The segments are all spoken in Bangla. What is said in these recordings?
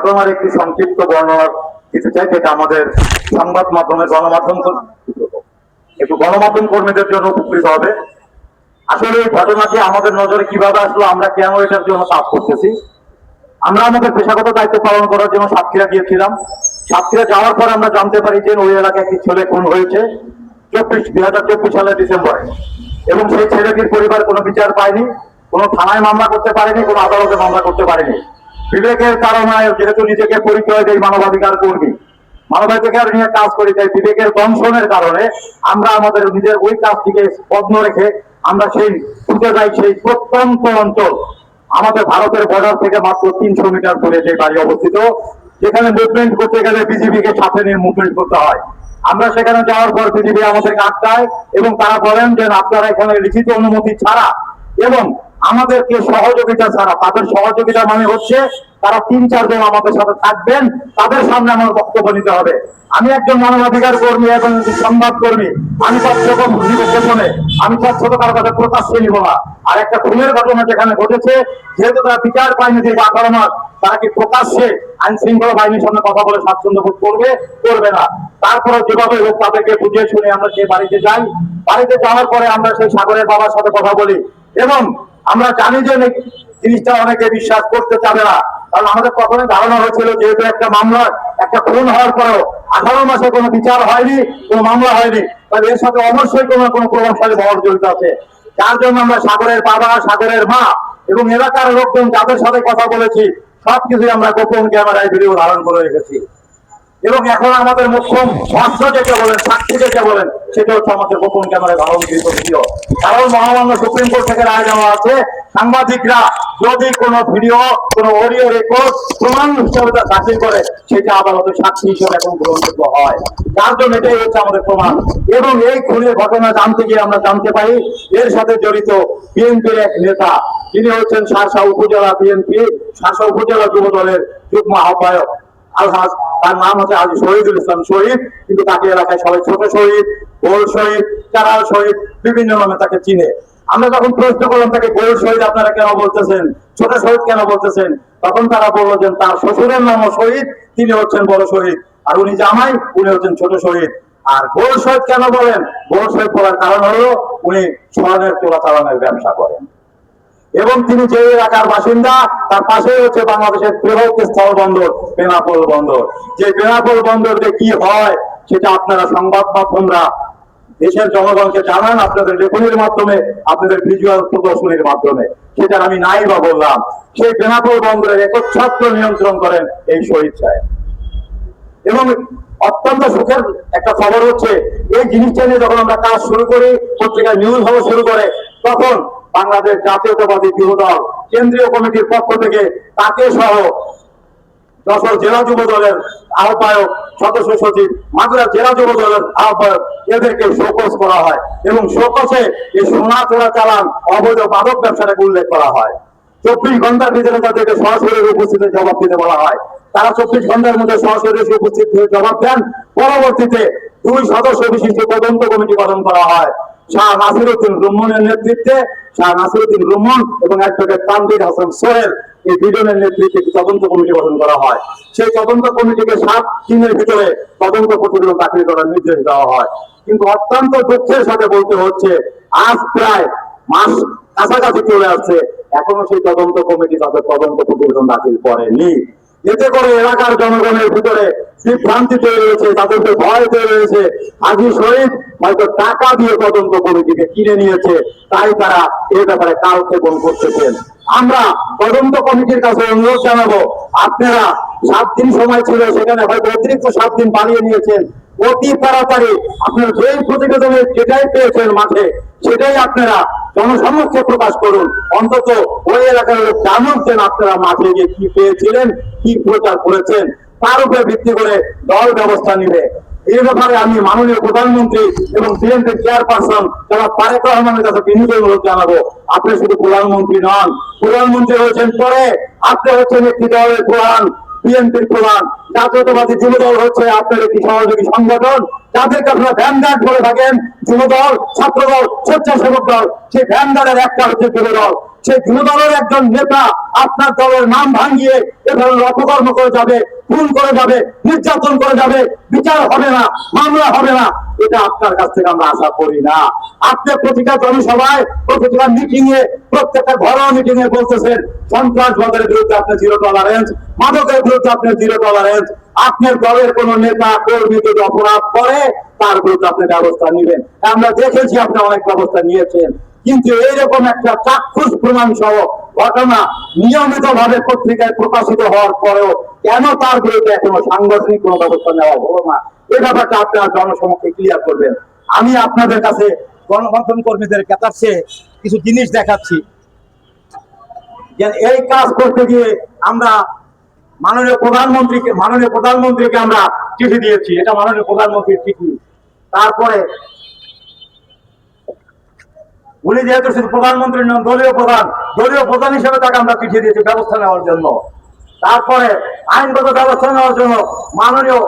তোমার একটি সংক্ষিপ্ত বর্ণনা দিতে চাই, যেটা আমাদের সংবাদ মাধ্যমের গণমাধ্যম কর্মীদের জন্য উপকৃত হবে। আসলে এই ঘটনাটি আমাদের নজরে কিভাবে আসলো, আমরা কেন এটার জন্য কাজ করতেছি। আমরা আমাদের পেশাগত দায়িত্ব পালন করার জন্য সাতক্ষীরা গিয়েছিলাম। সাতক্ষীরা যাওয়ার পর আমরা জানতে পারি যে ওই এলাকায় একটি ছেলে খুন হয়েছে 2024 সালের ডিসেম্বরে, এবং সেই ছেলেটির পরিবার কোনো বিচার পায়নি, কোনো থানায় মামলা করতে পারেনি, কোনো আদালতে মামলা করতে পারেনি। বিবেকের কারণে, যেহেতু নিজেকে পরিচয় দেয় মানবাধিকার কর্মী, মানবাধিকার নিয়ে কাজ করি, তাই বিবেকের দংশনের কারণে আমরা আমাদের নিজের ওই কাজটিকে বন্ধ রেখে আমরা সেই ছুটে যাই সেই প্রত্যন্ত অঞ্চল, আমাদের ভারতের বর্ডার থেকে মাত্র 300 মিটার দূরে যে বাড়ি অবস্থিত, যেখানে মুভমেন্ট করতে গেলে বিজিবিকে সাথে নিয়ে মুভমেন্ট করতে হয়। আমরা সেখানে যাওয়ার পর বিজিবি আমাদেরকে আটকায় এবং তারা বলেন যে আপনারা এখানে লিখিত অনুমতি ছাড়া এবং আমাদেরকে সহযোগিতা ছাড়া, তাদের সহযোগিতা মানে হচ্ছে তারা 3-4 জন আমাদের সাথে থাকবেন, তাদের সামনে আমার বক্তব্য নিতে হবে। আমি একজন মানবাধিকার কর্মী এবং সংবাদ কর্মী, আমি গোপনে, আমি তথ্য কারো কাছে প্রকাশ্যে নিব না। আর একটা খুনের ঘটনা যেখানে ঘটেছে, যেহেতু তারা বিচার পায়নি দীর্ঘ 18 মাস, তারা কি প্রকাশ্যে আইন শৃঙ্খলা বাহিনীর সামনে কথা বলে স্বাচ্ছন্দ্য বোধ করবে? করবে না। তারপরে যেভাবে হোক তাদেরকে বুঝিয়ে শুনে আমরা সেই বাড়িতে যাই। বাড়িতে যাওয়ার পরে আমরা সেই সাগরের বাবার সাথে কথা বলি, এবং আমরা জানি যে জিনিসটা অনেকে বিশ্বাস করতে চাবে না, কারণ আমাদের প্রথমে ধারণা হয়েছিল যেহেতু একটা মামলা, একটা খুন হওয়ার পরেও 18 মাসে কোনো বিচার হয়নি, কোনো মামলা হয়নি, তাহলে এর সাথে অবশ্যই কোনো প্রভাবশালী মহল জড়িত আছে। যার জন্য আমরা সাগরের বাবা, সাগরের মা এবং এলাকার লোকজন যাদের সাথে কথা বলেছি সবকিছুই আমরা গোপন ক্যামেরায় ভিডিও ধারণ করে রেখেছি। এবং এখন আমাদের মুখ্য অস্ত্র যেটা বলেন, সাক্ষী যেটা বলেন, সেটা হচ্ছে আমাদের গোপন ক্যামেরায় ধারণকৃত ভিডিও। কারণ মহামান্য সুপ্রিম কোর্ট থেকে রায় দেওয়া আছে, সাংবাদিকরা যদি কোনো ভিডিও, কোনো অডিও রেকর্ড প্রমাণ হিসাবে দাখিল করে, সেটা আদালতে সাক্ষী হিসেবে এখন গ্রহণযোগ্য হয়। তার জন্য এটাই হচ্ছে আমাদের প্রমাণ। এবং এই খুনের ঘটনা জানতে গিয়ে আমরা জানতে পারি এর সাথে জড়িত বিএনপির এক নেতা, যিনি হচ্ছেন শার্শা উপজেলা বিএনপি, শার্শা উপজেলা যুব দলের যুগ্ম আহ্বায়ক আলহাজ, তার নাম হচ্ছে আজ শহীদুল ইসলাম শহীদ, কিন্তু তাকে এলাকায় সবাই ছোট শহীদ, গোল শহীদ, চারাল শহীদ, বিভিন্ন নামে তাকে চিনে। আমরা যখন প্রশ্ন করলাম তাকে গোল শহীদ আপনারা কেন বলতেছেন, ছোট শহীদ কেন বলতেছেন, তখন তারা বললো যে তার শ্বশুরের নামও শহীদ, তিনি হচ্ছেন বড় শহীদ, আর উনি জামাই, উনি হচ্ছেন ছোট শহীদ। আর গোল শহীদ কেন বলেন? গোল শহীদ বলার কারণ হলো উনি স্বর্ণের চোরাচালানের ব্যবসা করেন, এবং তিনি যে এলাকার বাসিন্দা তার পাশে হচ্ছে বাংলাদেশের বৃহৎ স্থল বন্দর বেনাপোল বন্দর। যে বেনাপোল বন্দর যে কি হয় সেটা আপনারা সংবাদ মাধ্যমরা দেশের জনগণকে জানান, আপনাদের লেখনের মাধ্যমে, আপনাদের ভিজুয়াল প্রদর্শনীর মাধ্যমে। সেটা আমি নাই বা বললাম, সেই বেনাপোল বন্দরের একচ্ছত্র নিয়ন্ত্রণ করেন এই শহীদ সাহেব। এবং অত্যন্ত সুখের একটা খবর হচ্ছে, এই জিনিসটা নিয়ে যখন আমরা কাজ শুরু করি, পত্রিকায় নিউজ হওয়া শুরু করে, তখন বাংলাদেশ জাতীয়তাবাদী যুব দল কেন্দ্রীয় কমিটির পক্ষ থেকে তাকে সহ যশোর জেলা যুব দলের আহ্বায়ক, সদস্য সচিব, মাগুরা জেলা যুব দলের আহ্বায়ক, এদেরকে শোকজ করা হয়, এবং শোকজে এই সোনা চোরা চালান, অবৈধ মাদক ব্যবসাটাকে উল্লেখ করা হয়। 24 ঘন্টার ভিতরে তাদেরকে সরাসরি উপস্থিতি জবাব দিতে বলা হয়। তারা 24 ঘন্টার মধ্যে সরাসরি উপস্থিত হয়ে জবাব দেন। পরবর্তীতে 2 সদস্য বিশিষ্ট তদন্ত কমিটি গঠন করা হয় শাহ নাসিরউদ্দিন রুম্মনের নেতৃত্বে। শাহ নাসিরউদ্দিন রুম্মন এবং অ্যাডভোকেট তানভীর হাসান সোহেল, এই দুজনের নেতৃত্বে তদন্ত কমিটি গঠন করা হয়। সেই তদন্ত কমিটিকে 7 দিনের ভিতরে তদন্ত প্রতিবেদন দাখিল করার নির্দেশ দেওয়া হয়। কিন্তু অত্যন্ত দুঃখের সাথে বলতে হচ্ছে, আজ প্রায় মাস কাছাকাছি চলে আসছে, এখনো সেই তদন্ত কমিটি তাদের তদন্ত প্রতিবেদন দাখিল করেনি। এতে করে এলাকার জনগণের ভিতরে বিভ্রান্তি তৈরি হয়েছে, তাদেরকে ভয় তৈরি হয়েছে। হাজী শহীদ হয়তো টাকা দিয়ে তদন্ত কমিটিকে কিনে নিয়েছে, তাই তারা এ ব্যাপারে কালক্ষেপণ করতেছেন। আমরা তদন্ত কমিটির কাছে অনুরোধ জানাবো, আপনারা 7 দিন সময় ছিল, সেখানে হয়তো অতিরিক্ত 7 দিন বাড়িয়ে নিয়েছেন। অতি তাড়াতাড়ি আপনারা যেই প্রতিবেদনে যেটাই পেয়েছেন মাঠে, সেটাই আপনারা জনসমক্ষে প্রকাশ করুন। অন্তত ওই এলাকার লোক জানুক যে আপনারা মাঠে গিয়ে কি পেয়েছিলেন, কি প্রচার করেছেন, তার উপরে ভিত্তি করে দল ব্যবস্থা নিবে। এই ব্যাপারে আমি মাননীয় প্রধানমন্ত্রী এবং বিএনপির চেয়ারপারসন যারা তারেক রহমানের কাছে বিনীত অনুরোধ জানাবো, আপনি শুধু প্রধানমন্ত্রী নন, প্রধানমন্ত্রী হয়েছেন পরে, আপনি হচ্ছেন একটি দলের প্রধান, বিএনপির প্রধান। জাতীয়তাবাদী যুব দল হচ্ছে আপনার একটি সহযোগী সংগঠন, যাদেরকে আপনারা ভ্যানগার্ড বলে থাকেন। যুব দল, ছাত্র দল, স্বেচ্ছাসেবক দল, সেই ভ্যানগার্ডের একটা হচ্ছে যুব দল। সেই যুব দলের একজন নেতা আপনার দলের নাম ভাঙিয়ে এভাবে অপকর্ম করে যাবে, খুন করে যাবে, নির্যাতন করে যাবে, বিচার হবে না, মামলা হবে না, এটা আপনার কাছ থেকে আমরা আশা করি না। আপনি প্রতিটা জনসভায়, প্রতিটা মিটিং এ, প্রত্যেকটা ঘরোয়া মিটিং এ বলতেছেন সন্ত্রাসবাদের বিরুদ্ধে আপনি জিরো টলারেন্স, মাদকের বিরুদ্ধে আপনি জিরো টলারেন্স। আপনার দলের কোন নেতা কর্মী যদি অপরাধ করে তার বিরুদ্ধে আপনি ব্যবস্থা নেবেন। আমরা দেখেছি আপনি অনেক ব্যবস্থা নিয়েছেন, কিন্তু এইরকম একটা চাক্ষুষ প্রমাণ সহ ঘটনা নিয়মিত ভাবে পত্রিকায় প্রকাশিত হওয়ার পরেও কেন তার বিরুদ্ধে এখনো সাংগঠনিক কোনো ব্যবস্থা নেওয়া হলো না, এই ব্যাপারটা আপনারা জনসমক্ষে ক্লিয়ার করবেন। আমি আপনাদের কাছে গণমাধ্যম কর্মীদের কাছে কিছু জিনিস দেখাচ্ছি। এই কাজ করতে গিয়ে আমরা মাননীয় প্রধানমন্ত্রীকে আমরা চিঠি দিয়েছি, এটা মাননীয় প্রধানমন্ত্রীর চিঠি। তারপরে উনি যেহেতু শুধু প্রধানমন্ত্রীর নাম, দলীয় প্রধান হিসেবে তাকে আমরা চিঠি দিয়েছি ব্যবস্থা নেওয়ার জন্য। তারপরে আইনগত ব্যবস্থা নেওয়ার জন্য মাননীয়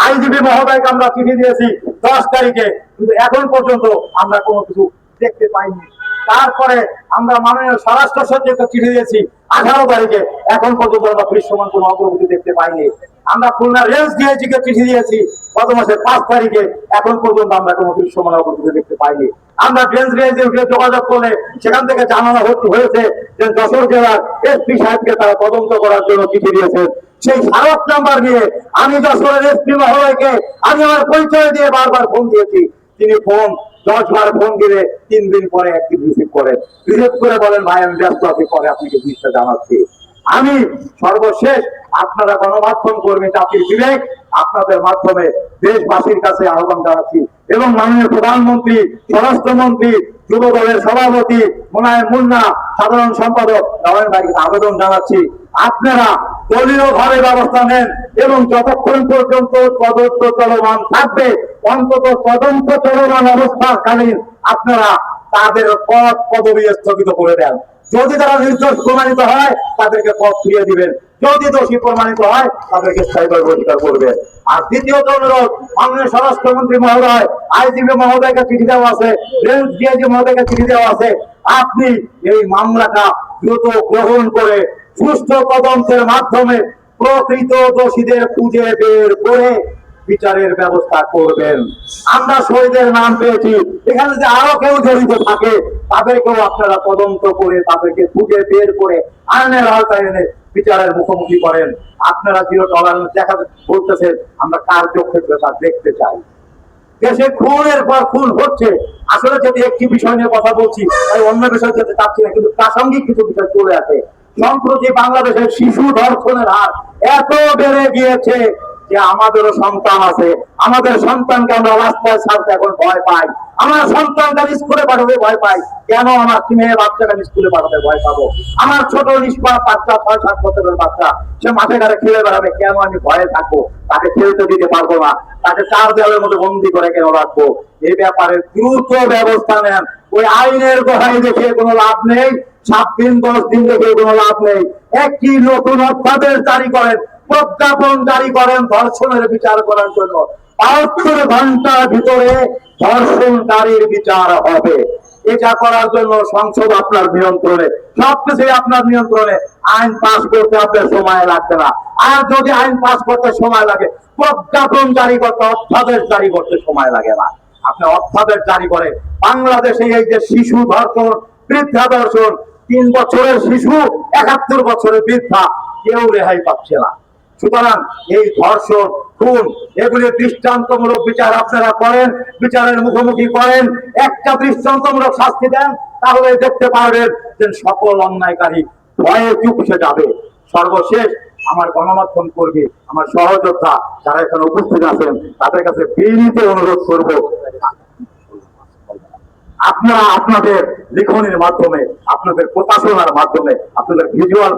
আইনজীবী মহোদয়কে আমরা চিঠি দিয়েছি 10 তারিখে, কিন্তু এখন পর্যন্ত আমরা কোনো কিছু দেখতে পাইনি। তারপরে আমরা মাননীয় স্বরাষ্ট্র সচিবকে চিঠি দিয়েছি 18 তারিখে, এখন পর্যন্ত আমরা দৃশ্যমান কোনো অগ্রগতি দেখতে পাইনি। আমরা খুলনা রেঞ্জ ডিআইজিকে চিঠি দিয়েছি গত মাসের 5 তারিখে, এখন পর্যন্ত আমরা কোনো দৃশ্যমান অগ্রগতি দেখতে পাইনি। আমরা রেঞ্জ ডিআইজি যোগাযোগ করলে সেখান থেকে জানানো হয়েছে যে যশোর জেলার এসপি সাহেবকে তারা তদন্ত করার জন্য চিঠি দিয়েছেন। সেই স্মারক নাম্বার নিয়ে আমি যশোরের এসপি মহোদয়কে আমি আমার পরিচয় দিয়ে বারবার ফোন দিয়েছি। তিনি 10 বার ফোন দিলে 3 দিন পরে একদিন রিসিভ করে বলেন ভাই আমি ব্যস্ত আছি, পরে আপনাকে জিনিসটা জানাচ্ছি। আমি সর্বশেষ আপনারা গণমাধ্যম কর্মী জাতির বিবেক, আপনাদের মাধ্যমে দেশবাসীর কাছে আহ্বান জানাচ্ছি এবং মাননীয় প্রধানমন্ত্রী, স্বরাষ্ট্রমন্ত্রী, যুব দলের সভাপতি মোনায়েম মুন্না, সাধারণ সম্পাদক নয়ন ভাইকে আবেদন জানাচ্ছি আপনারা দলীয় ভাবে ব্যবস্থা নেন এবং যতক্ষণ পর্যন্ত তদন্ত চলমান থাকবে, অন্তত তদন্ত চলমান অবস্থাকালীন আপনারা তাদের পদ পদবি স্থগিত করে দেন। যদি তারা নির্দোষ প্রমাণিত হয় তাদেরকে পদ ফিরিয়ে দিবেন, যদি দোষী প্রমাণিত হয় তাদেরকে স্থায়ীভাবে বহিষ্কার করবে। আর দ্বিতীয়ত অনুরোধ, মাননীয় স্বরাষ্ট্রমন্ত্রী মহোদয়, আইজিপি মহোদয়কে চিঠি দেওয়া আছে, রেঞ্জ ডিআইজি মহোদয়কে চিঠি দেওয়া আছে, আপনি এই মামলাটা দ্রুত গ্রহণ করে সুষ্ঠু তদন্তের মাধ্যমে প্রকৃত দোষীদের খুঁজে বের করে বিচারের ব্যবস্থা করবেন। আমরা শহীদের নাম পেয়েছি, এখানে যে আরো কেউ জড়িত থাকে তাদেরকেও আপনারা তদন্ত করে তাদেরকে খুঁজে বের করে আইনের আওতায় এনে বিচারের মুখোমুখি করেন। আপনারা জিরো টলারেন্স দেখা বলতেছেন, আমরা কার চোখে তা দেখতে চাই। দেশে খুনের পর খুন হচ্ছে, আসলে যদি একটি বিষয় নিয়ে কথা বলছি তাই অন্য বিষয় যেতে চাচ্ছি না, কিন্তু প্রাসঙ্গিক কিছু বিষয় চলে আসে। সম্প্রতি বাংলাদেশের শিশু ধর্ষণের হার এত বেড়ে গিয়েছে যে আমাদেরও সন্তান আছে, আমাদের সন্তানকে আমরা রাস্তায় ছাড়তে এখন ভয় পাই। আমার সন্তানটা স্কুলে পাঠাতে ভয় পাই, কেন আমার মেয়ে বাচ্চাটা স্কুলে পাঠাতে ভয় পাবো? আমার ছোট নিষ্পাপ বাচ্চা 6-7 বছরের বাচ্চা, সে মাঠে ঘাটে খেলে বেড়াবে, কেন আমি ভয়ে থাকবো? তাকে খেলতে দিতে পারবো না, তাকে 4 দেওয়ালের মধ্যে বন্দি করে কেন রাখবো? এই ব্যাপারে দ্রুত ব্যবস্থা নেন। ওই আইনের দোহাই দেখে কোনো লাভ নেই, 7 দিন 10 দিন দেখে কোনো লাভ নেই। একটি নতুন অধ্যাদেশ জারি করেন, প্রজ্ঞাপন জারি করেন ধর্ষণের বিচার করার জন্য। 72 ঘন্টার ভিতরে ধর্ষণকারীর বিচার হবে। এটা করার জন্য সংসদ আপনার নিয়ন্ত্রণে, সবকিছুই আপনার নিয়ন্ত্রণে। আইন পাস করতে আপনার সময় লাগবে না, আর যদি আইন পাস করতে সময় লাগে প্রজ্ঞাপন জারি করতে, অধ্যাদেশ জারি করতে সময় লাগে না। আপনি অধ্যাদেশ জারি করে বাংলাদেশে এই যে শিশু ধর্ষণ, বৃদ্ধা ধর্ষণ, 3 বছরের শিশু 71 বছরের বৃদ্ধা কেউ রেহাই পাচ্ছে না। সুতরাং এই ধর্ষণ, খুন, এগুলি দৃষ্টান্তমূলক বিচার আপনারা করেন, বিচারের মুখোমুখি করেন, একটা দৃষ্টান্তমূলক শাস্তি দেন, তাহলে দেখতে পারবেন যে সকল অন্যায়কারী ভয়ে চুপসে যাবে। সর্বশেষ আমার গণমাধ্যম কর্মী, আমার সহযোদ্ধা যারা এখানে উপস্থিত আছেন তাদের কাছে বিনীত অনুরোধ করব, আপনারা আপনাদের লিখনের মাধ্যমে, আপনাদের প্রকাশনার মাধ্যমে, আপনাদের ভিজুয়াল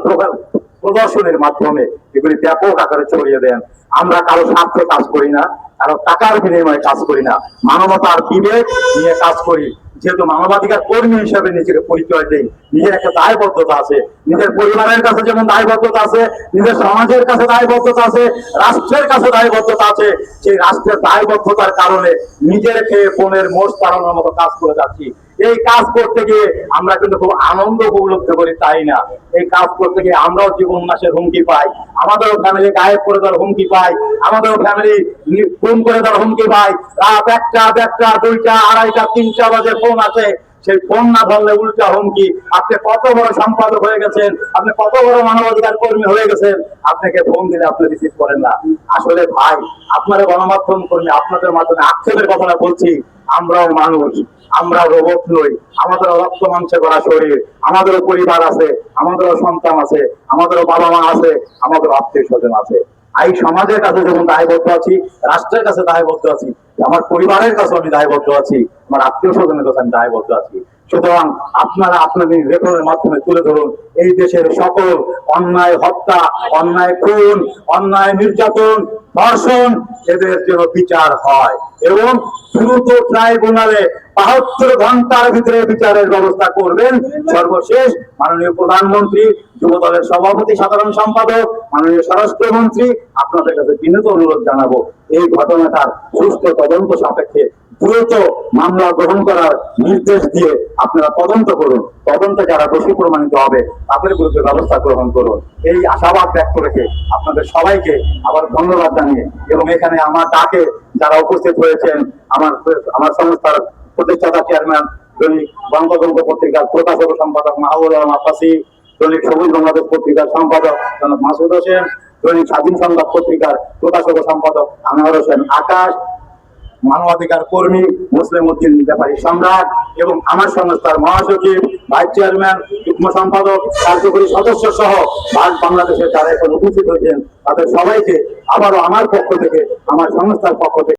প্রদর্শনের মাধ্যমে এগুলি ব্যাপক আকারে ছড়িয়ে দেন। আমরা কারো স্বার্থে কাজ করি না, কারো টাকার বিনিময়ে কাজ করি না, মানবতার বিবেক নিয়ে কাজ করি। যেহেতু মানবাধিকার কর্মী হিসেবে নিজেকে পরিচয় দেই, নিজের একটা দায়বদ্ধতা আছে, নিজের পরিবারের কাছে যেমন দায়বদ্ধতা আছে, নিজের সমাজের কাছে দায়বদ্ধতা আছে, রাষ্ট্রের কাছে দায়বদ্ধতা আছে। সেই রাষ্ট্রের দায়বদ্ধতার কারণে নিজের খেয়ে ফোনের মোষ তাড়ানোর মতো কাজ করে যাচ্ছি। এই কাজ করতে গিয়ে আমরা কিন্তু খুব আনন্দ উপলব্ধি করি, তাই না? এই কাজ করতে গিয়ে আমরাও জীবন নাশের হুমকি পাই, আমাদেরও ফ্যামিলি গায়েব করে দেওয়ার হুমকি পাই, আমাদেরও ফ্যামিলি খুন করে দেওয়ার হুমকি পাই। রাত 1টা, 1:30, 2টা, 2:30, 3টা বাজে ফোন আসে, সেই ফোন না ধরলে উল্টা হুমকি। আপনি কত বড় সম্পাদক হয়ে গেছেন, আপনি কত বড় মানবাধিকার কর্মী হয়ে গেছেন, আপনাকে ফোন দিলে আপনি রিসিভ করেন না। আসলে ভাই, আপনারা গণমাধ্যম কর্মী, আপনাদের মাধ্যমে আক্ষেপের কথাটা বলছি, আমরাও মানুষ, আমরা রোবট নই। আমাদেরও রক্ত মাংসে করা শরীর, আমাদেরও পরিবার আছে, আমাদেরও সন্তান আছে, আমাদেরও বাবা মা আছে, আমাদেরও আত্মীয় স্বজন আছে। এই সমাজের কাছে যেমন দায়বদ্ধ আছি, রাষ্ট্রের কাছে দায়বদ্ধ আছি, আমার পরিবারের কাছে আমি দায়বদ্ধ আছি, আমার আত্মীয় স্বজনের কাছে আমি দায়বদ্ধ আছি। সুতরাং আপনারা আপনাদের লেখনের মাধ্যমে তুলে ধরুন এই দেশের সকল অন্যায় হত্যা, অন্যায় খুন, অন্যায় নির্যাতন, ধর্ষণ, এদের যেন বিচার হয় এবং দ্রুত ট্রাইব্যুনালে 72 ঘন্টার ভিতরে বিচারের ব্যবস্থা করবেন। সর্বশেষ মাননীয় প্রধানমন্ত্রী, যুবদলের সভাপতি, সাধারণ সম্পাদক, মাননীয় স্বরাষ্ট্রমন্ত্রী, আপনাদের কাছে বিনীত অনুরোধ জানাবো, এই ঘটনাটার সুষ্ঠু তদন্ত সাপেক্ষে দ্রুত মামলা গ্রহণ করার নির্দেশ দিয়ে আপনারা তদন্ত করুন। তদন্তে যারা দোষী প্রমাণিত হবে তাদের বিরুদ্ধে ব্যবস্থা গ্রহণ করুন। এই আশাবাদ ব্যক্ত রেখে আপনাদের সবাইকে আবার ধন্যবাদ জানিয়ে এবং এখানে আমার ডাকে যারা উপস্থিত হয়েছেন, আমার সংস্থার প্রতিষ্ঠাতা চেয়ারম্যান, দৈনিক বঙ্গবন্ধু পত্রিকার প্রকাশক সম্পাদক মাহবুবুল আলম আব্বাসী, দৈনিক সবুজ বাংলাদেশ পত্রিকার সম্পাদক জনাব মাসুদ হোসেন, দৈনিক স্বাধীন সংবাদ পত্রিকার প্রকাশক সম্পাদক আনোয়ার হোসেন আকাশ, মানবাধিকার কর্মী মুসলিম উদ্দিন ব্যাপারী সম্রাট এবং আমার সংস্থার মহাসচিব, ভাইস চেয়ারম্যান, যুগ্ম সম্পাদক, কার্যকরী সদস্য সহ বাংলাদেশের যারা এখন উপস্থিত হয়েছেন তাদের সবাইকে আবারও আমার পক্ষ থেকে, আমার সংস্থার পক্ষ থেকে